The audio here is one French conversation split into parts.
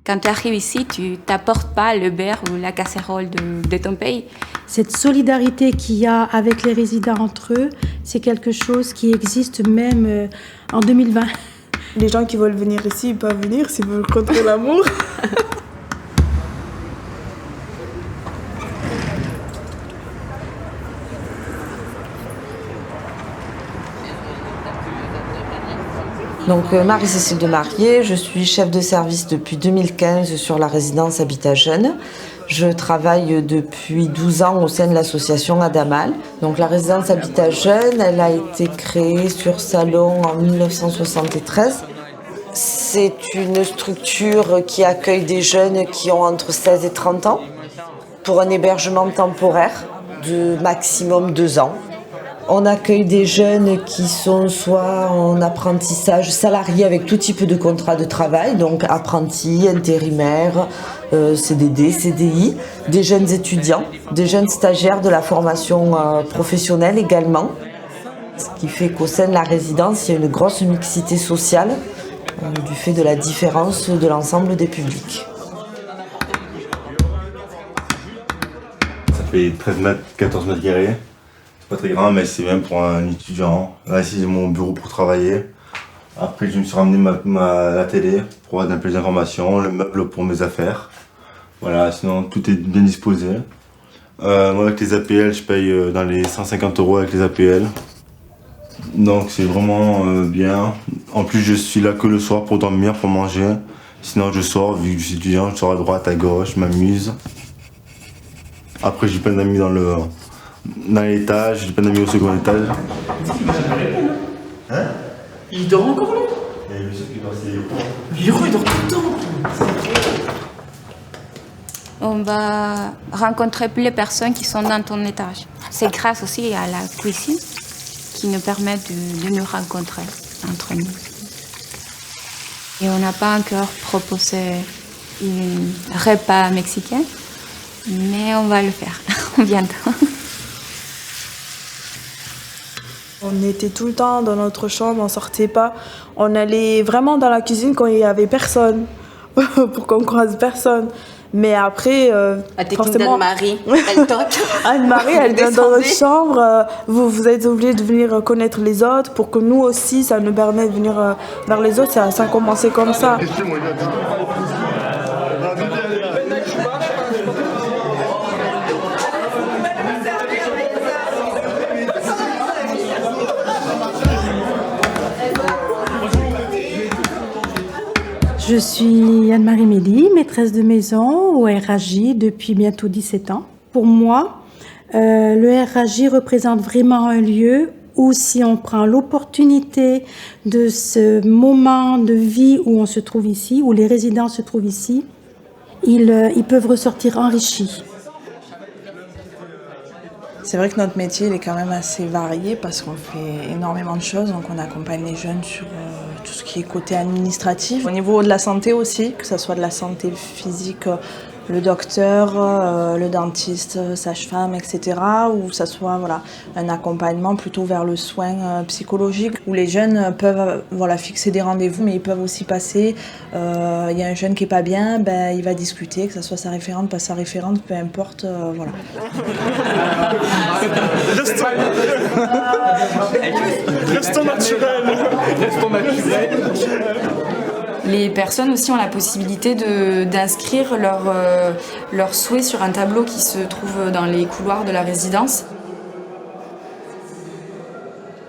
Quand tu arrives ici, tu t'apportes pas le beurre ou la casserole de ton pays. Cette solidarité qu'il y a avec les résidents entre eux, c'est quelque chose qui existe même en 2020. Les gens qui veulent venir ici, ils peuvent venir s'ils veulent rencontrer l'amour. Donc Marie-Cécile de Marier, je suis chef de service depuis 2015 sur la résidence Habitat Jeune. Je travaille depuis 12 ans au sein de l'association Adamal. Donc la résidence Habitat Jeune, elle a été créée sur Salon en 1973. C'est une structure qui accueille des jeunes qui ont entre 16 et 30 ans pour un hébergement temporaire de maximum 2 ans. On accueille des jeunes qui sont soit en apprentissage salarié avec tout type de contrat de travail, donc apprentis, intérimaires, CDD, CDI, des jeunes étudiants, des jeunes stagiaires de la formation professionnelle également. Ce qui fait qu'au sein de la résidence, il y a une grosse mixité sociale du fait de la différence de l'ensemble des publics. Ça fait 13 mètres, 14 mètres carrés. Pas très grand, mais c'est bien pour un étudiant. Là, ici, j'ai mon bureau pour travailler. Après, je me suis ramené la télé pour avoir un peu d'informations, le meuble pour mes affaires. Voilà, sinon, tout est bien disposé. Moi, avec les APL, je paye dans les 150 € avec les APL. Donc, c'est vraiment bien. En plus, je suis là que le soir pour dormir, pour manger. Sinon, je sors, vu que je suis étudiant, je sors à droite, à gauche, je m'amuse. Après, j'ai plein d'amis dans l'étage, j'ai plein d'amis au second étage. Hein? Il dort encore lui? Il dort tout le temps. On va rencontrer plus les personnes qui sont dans ton étage. C'est grâce aussi à la cuisine qui nous permet de nous rencontrer entre nous. Et on n'a pas encore proposé un repas mexicain, mais on va le faire bientôt. On était tout le temps dans notre chambre, on sortait pas. On allait vraiment dans la cuisine quand il y avait personne, pour qu'on croise personne. Mais après, La technique forcément, d'Anne-Marie, elle toque. Anne-Marie, elle vient dans notre chambre. Vous êtes obligés de venir connaître les autres pour que nous aussi, ça nous permet de venir vers les autres. Ça a commencé comme ça. Je suis Anne-Marie Méli, maîtresse de maison au RAJ depuis bientôt 17 ans. Pour moi, le RAJ représente vraiment un lieu où si on prend l'opportunité de ce moment de vie où on se trouve ici, où les résidents se trouvent ici, ils peuvent ressortir enrichis. C'est vrai que notre métier il est quand même assez varié parce qu'on fait énormément de choses. Donc on accompagne les jeunes sur tout ce qui est côté administratif. Au niveau de la santé aussi, que ce soit de la santé physique, le docteur, le dentiste, sage-femme, etc. Ou que ce soit un accompagnement plutôt vers le soin psychologique où les jeunes peuvent fixer des rendez-vous mais ils peuvent aussi passer. Il y a un jeune qui n'est pas bien, il va discuter, que ce soit sa référente, pas sa référente, peu importe. Restons naturels. Les personnes aussi ont la possibilité d'inscrire leurs souhaits sur un tableau qui se trouve dans les couloirs de la résidence.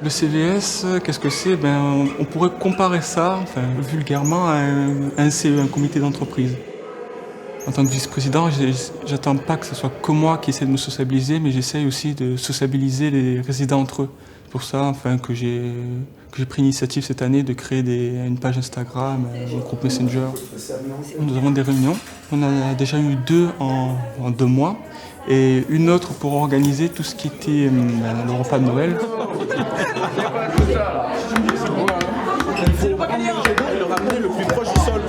Le CVS, qu'est-ce que c'est? On pourrait comparer ça, vulgairement, à un CE, un comité d'entreprise. En tant que vice-président, j'attends pas que ce soit que moi qui essaie de me sociabiliser, mais j'essaye aussi de sociabiliser les résidents entre eux. C'est pour ça que j'ai pris l'initiative cette année de créer une page Instagram, un groupe Messenger. Nous avons des réunions. On a déjà eu 2 en 2 mois et une autre pour organiser tout ce qui était le repas de Noël. Il faut le ramener le plus proche du sol.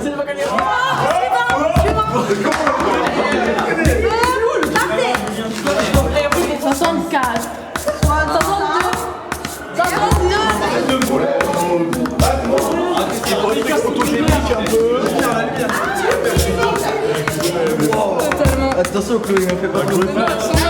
64, 62, 62. Photogénique un peu. Attention Chloé, on fait pas trop.